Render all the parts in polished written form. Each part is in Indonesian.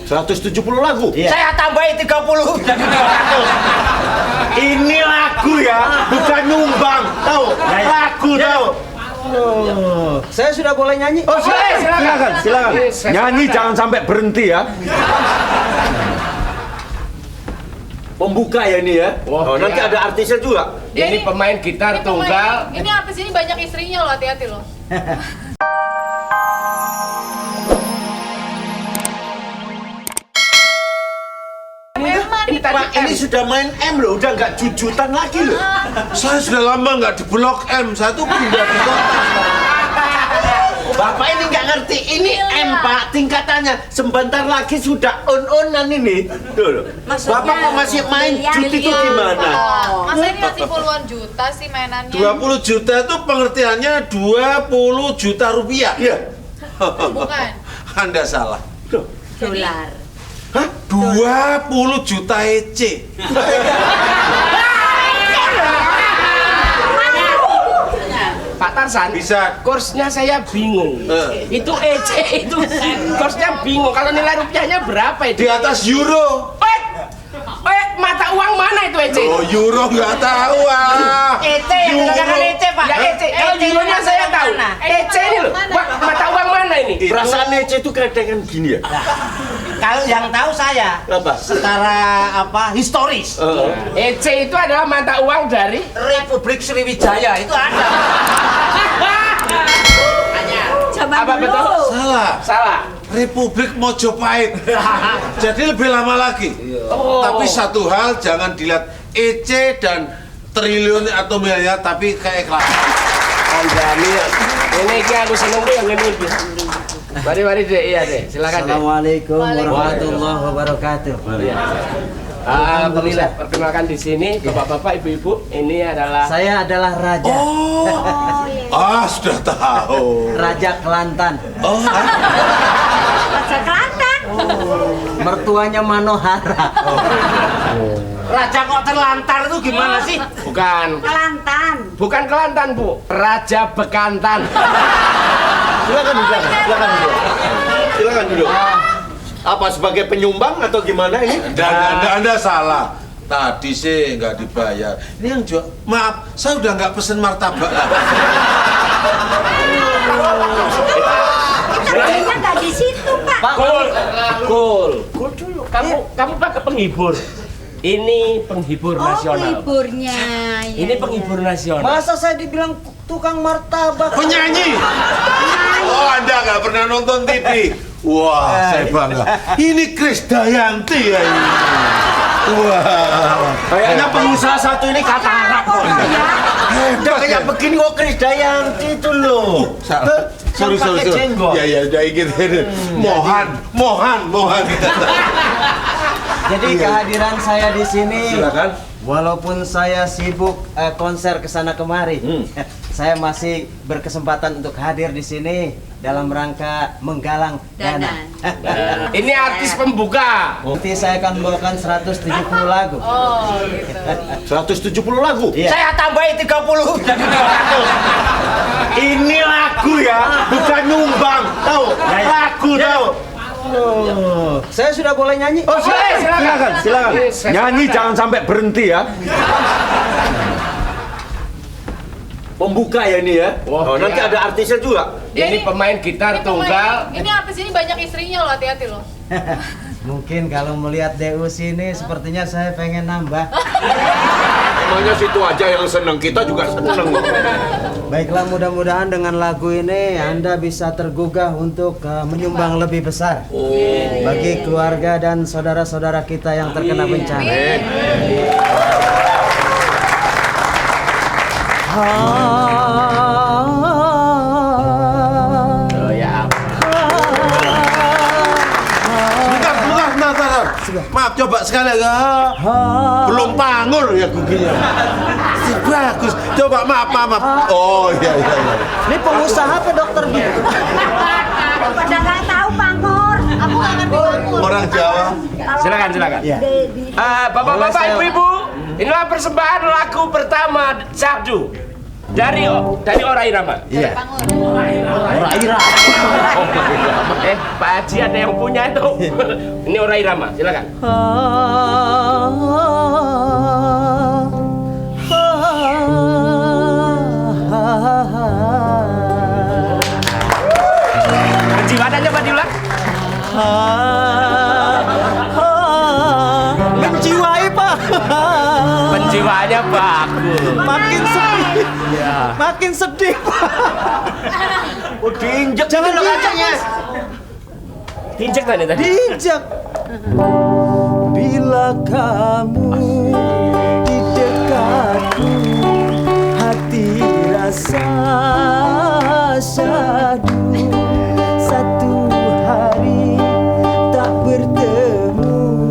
170 lagu? Iya. Saya tambahin 30 jadi 200. Ini lagu ya, bukan nyumbang. Tahu? Lagu tahu. Saya sudah boleh nyanyi? Oh, silakan. Nyanyi jangan sampai berhenti ya. Pembuka ya ini ya. Oh, nanti ada artisnya juga. Ini pemain gitar tunggal. Ini artis ini banyak istrinya loh, hati-hati loh. Pak, ini sudah main M loh, udah nggak jujutan lagi loh. Saya sudah lama nggak di Blok M, saya tuh pindah di kota. Bapak ini nggak ngerti, ini M Pak tingkatannya. Sebentar lagi sudah on-onan ini. Tuh, Bapak kok masih main judi itu gimana? Masa ini masih puluhan juta sih mainannya? 20 juta itu pengertiannya 20 juta rupiah. Iya. Bukan. Anda salah. Dolar. Hah? 20 juta EC. Pak Tarsan, Bisa. kursnya saya bingung. Itu EC itu kursnya bingung. Kalau nilai rupiahnya berapa itu? Di atas euro. Mata uang mana itu EC? Oh, euro nggak tahu ah. EC, jangan EC Pak. Ya EC. Kalau euronya saya tahu. EC ini loh. Mata uang mana ini? Perasaan Ece itu kadang gini ya. Kalau yang tahu saya, Apa? secara historis, EC itu adalah mata uang dari Republik Sriwijaya itu ada. Zaman apa dulu. betul? Salah. Republik Mojopahit. Jadi lebih lama lagi. Tapi satu hal jangan dilihat EC dan triliun atau miliar, tapi kayak kelas. Anjani. Ini aku seneng tuh yang ini. Mari deh, iya deh, silakan deh. Assalamualaikum warahmatullahi wabarakatuh. Alhamdulillah, perkenalkan di sini bapak-bapak, ibu-ibu, ini adalah Saya adalah raja, Sudah tahu. Raja Kelantan. Raja Kelantan. Mertuanya Manohara. Raja kok terlantar itu gimana sih? bukan Kelantan. Bu, Raja Bekantan. Silakan dulu. Apa sebagai penyumbang atau gimana ini? Dan anda salah. Tadi sih nggak dibayar. Ini yang jual. Maaf, saya udah nggak pesen martabak lagi. Kayaknya nggak di situ, Pak. Cool dulu. Kamu pakai penghibur. Ini penghibur nasional. Penghiburnya. Ini penghibur nasional. Masa saya dibilang tukang martabak? Penyanyi. Oh, Anda nggak pernah nonton TV. Wah, saya bangga. Ini Krisdayanti ya ini. Wah, Kayaknya pengusaha satu ini katarak kok. Udah hebat kayak ya. begini kok Krisdayanti itu loh. Sorry. Ya, udah gitu. Mohan. Jadi kehadiran saya di sini, Silakan. walaupun saya sibuk konser kesana kemari, saya masih berkesempatan untuk hadir di sini dalam rangka menggalang dana. Ini artis pembuka. Nanti saya akan membawakan 170 lagu. Oh, gitu. 170 lagu? Iya. Saya tambahin 30 jadi 200. Ini lagu ya, bukan nyumbang. Tahu? Lagu tahu. Saya sudah boleh nyanyi? Oh, silakan. Nyanyi jangan sampai berhenti ya. Pembuka ya ini ya. Oh, nanti ada artisnya juga. Ini pemain gitar tunggal. Ini artis ini banyak istrinya loh, hati-hati loh. Mungkin kalau melihat DU sini, sepertinya saya pengen nambah. Emangnya situ aja yang seneng, kita juga seneng. Baiklah, mudah-mudahan dengan lagu ini Anda bisa tergugah untuk menyumbang lebih besar bagi keluarga dan saudara-saudara kita yang terkena bencana. Oh ya. Bentar. Maaf, coba sekali lagi. Belum pangur ya guginya. Bagus. Coba maaf. Oh iya. Ini pengusaha apa dokter gitu? Pada nggak tahu Pangkor. Aku nggak ngerti kamu. Orang Jawa. Silakan. Ya. Bapak-bapak, ibu-ibu, inilah persembahan lagu pertama Syahdu. Dari Ora Irama. Iya. Pangur. Ora Ira. Pak Haji ada yang punya itu. Ini Ora Irama, silakan. Penjiwaannya Pak diulang. Menjiwai, Pak. Penjiwaannya bagus. Makin sedih. Makin sedih, Pak. Oh, diinjek Jangan dulu kacanya. Diinjek tadi. Diinjak. Bila kamu di dekatku, hati rasa syahdu. Satu hari tak bertemu,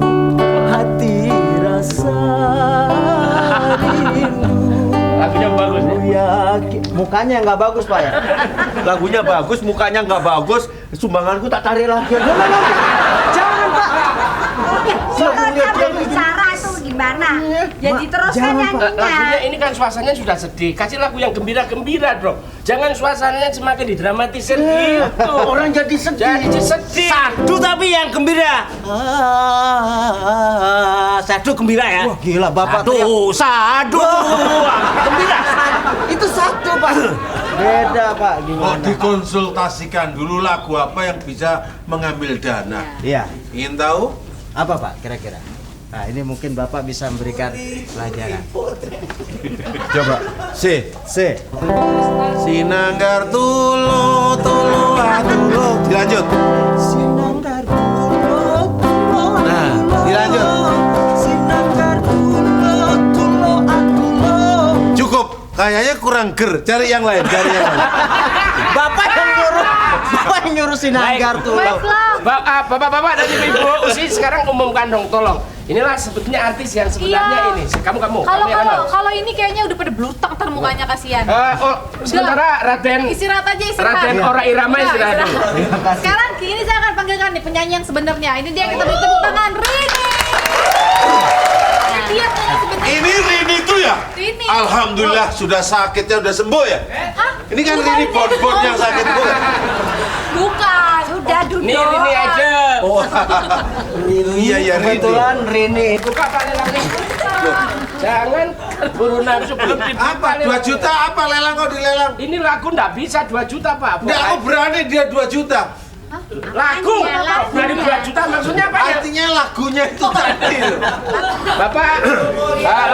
hati rasa rindu. Lagunya bagus ya. Mukanya nggak bagus, Pak ya? Lagunya bagus, mukanya nggak bagus, sumbanganku tak tarik lagi. Jangan, Pak. Kalau bicara itu gimana? Ya diteruskan Lagunya nyanyinya. ini kan suasananya sudah sedih. Kasih lagu yang gembira-gembira, Bro. Jangan suasananya semakin didramatisir gitu. Orang jadi sedih. Jadi sedih. Sadu tapi yang gembira. Sadu gembira ya. Wah, gila Bapak teriak. Sadu. Gembira. Itu satu, Pak. Beda, Pak. Oh, Gimana? dikonsultasikan dulu lagu apa yang bisa mengambil dana. Iya. Ingin tahu? Apa, Pak, kira-kira? Nah, ini mungkin Bapak bisa memberikan pelajaran. Coba. C. Sinanggar tulo dilanjut. Sinanggar tulo. Nah, dilanjut. Sinanggar tulo. Cukup. Kayaknya kurang ger. Cari yang lain. Bapak yang nyuruh Sinanggar tulo. Bapak-bapak dan ibu-ibu usi sekarang umumkan dong, tolong. Inilah sebetulnya artis yang sebenarnya ini. Kamu. Kalau ini kayaknya udah pada blutak ntar mukanya kasihan. Sementara Raden Istirahat aja. Raden Ora Irama istirahat dulu. Sekarang ini saya akan panggilkan nih penyanyi yang sebenarnya. Ini dia, kita beri tepuk tangan, Rini. Ini dia penyanyi sebenarnya. Ini Rini itu ya? Rini. Alhamdulillah sudah sakitnya udah sembuh ya? Hah? Ini kan Bukan Rini bon yang sakit bukan? Bukan. Sudah duduk. Ini aja. Oh, iya Rini. Kebetulan Rini. Buka paling lagi. Jangan buru nafsu belum dibuka. Apa? 2 juta apa lelang kok dilelang? Ini lagu nggak bisa 2 juta, Pak. Nggak, aku berani dia 2 juta. Lagu berani 2 juta maksudnya apa ya? Artinya lagunya itu tadi loh. Bapak,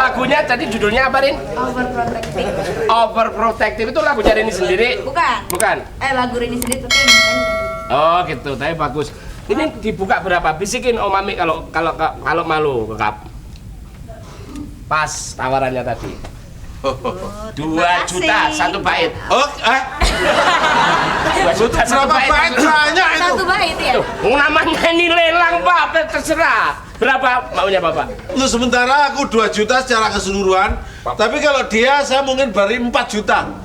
lagunya tadi judulnya apa, Rin? Overprotective. Overprotective itu lagunya Rini sendiri? Bukan. Lagu Rini sendiri tuh tim. Oh gitu, tapi bagus. Ini dibuka berapa? Bisikin Om Mami kalau malu kekap. Pas tawarannya tadi. 2 juta satu bait. Oh, 2 juta satu berapa bait banyak itu? Satu bait ya. Namanya ini lelang, Pak, terserah. Berapa maunya Bapak? Untuk sementara aku 2 juta secara keseluruhan. Tapi kalau dia saya mungkin beri 4 juta.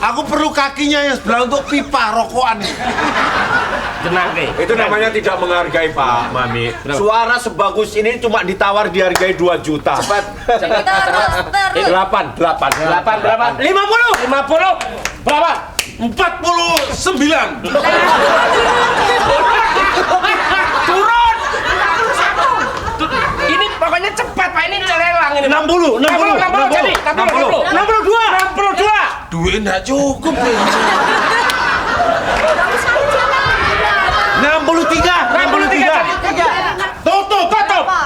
Aku perlu kakinya yang sebelah untuk pipa rokokan. Tenang deh. Itu namanya tidak menghargai, Pak Mami. Suara sebagus ini cuma ditawar dihargai 2 juta. Cepat. Terus. 8 berapa? 50. Berapa? 49. Turun. Ini pokoknya cepat, Pak. Ini lelang ini. 60 jadi 62. Duit enggak cukup. 63.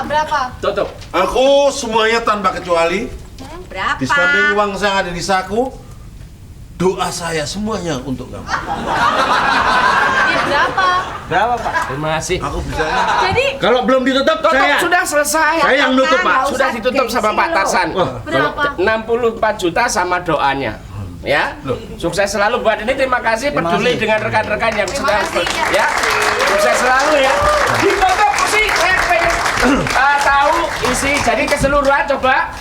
Berapa? Tutup. Aku semuanya tanpa kecuali Berapa? di samping uang saya ada di saku, doa saya semuanya untuk kamu. Ini berapa? Pak? Terima kasih. Aku bisa. Jadi Kalau belum ditutup, saya Sudah selesai. Saya yang nutup, Pak. Nggak Sudah usah ditutup sama gengsi Pak lo. Tarsan. berapa? 64 juta sama doanya. Ya, sukses selalu buat ini. Terima kasih peduli dengan rekan-rekan yang Terima sudah kasih, ya. Sukses selalu ya. Ditutup sih, saya pengen tahu isi. Jadi keseluruhan coba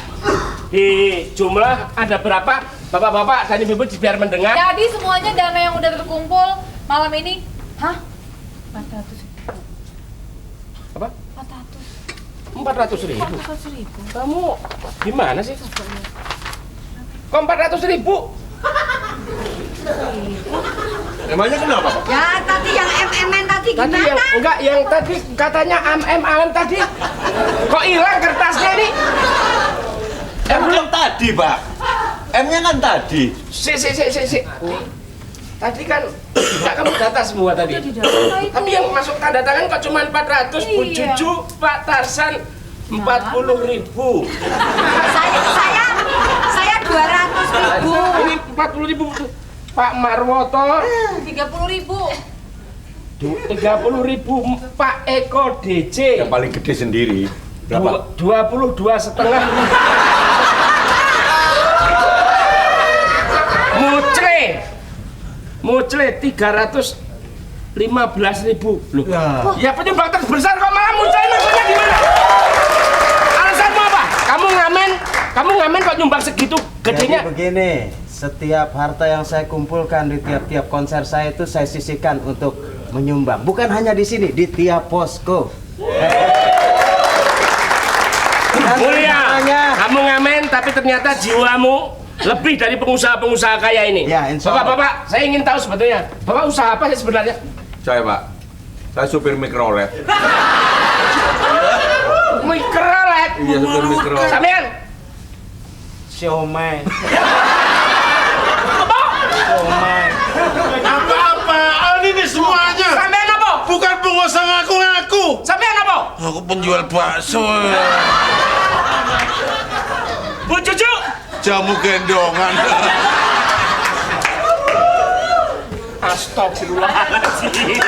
di jumlah ada berapa? Bapak-bapak dan ibu-ibu biar mendengar. Jadi semuanya dana yang udah terkumpul malam ini, 400 Apa? 400 400.000. 400.000. Kamu gimana sih? Kok 400.000? Emangnya kenapa, Pak? Ya tadi yang MM tadi Tadi gimana? yang enggak, yang tadi katanya AM tadi. Kok hilang kertasnya ini? M kan tadi, Pak. M-nya kan tadi. Si. Tadi kan enggak kamu data semua tadi. Tapi yang masuk tanda tangan kok cuma 400, Bu Iya. Cucu, Pak Tarsan 40.000. Saya 200.000. Ini 40.000. Pak Marwoto 30.000. 30.000. Pak Eko DC Yang paling gede sendiri. Berapa? 22,5. Mucle 315.000. Loh. Ya penyumbang terbesar kok malah Mucle, maksudnya gimana? Alasanmu apa? Kamu ngamen kok nyumbang segitu gedenya? Jadi begini, setiap harta yang saya kumpulkan di tiap-tiap konser saya itu saya sisihkan untuk menyumbang. Bukan hanya di sini, di tiap posko. Dan Mulia, rencananya- kamu ngamen tapi ternyata jiwamu lebih dari pengusaha-pengusaha kaya ini. Ya, insya Allah. Bapak, saya ingin tahu sebetulnya, Bapak usaha apa sih sebenarnya? Saya, Pak. Saya supir mikrolet. Mikrolet. Iya, supir mikrolet. Sampean? Siomay. Apa-apaan ini semuanya? Sampean apa? Bukan pengusaha ngaku-ngaku. Sampean apa? Aku penjual bakso. Bu Cucu? Jamu gendongan. Astagfirullahaladzim.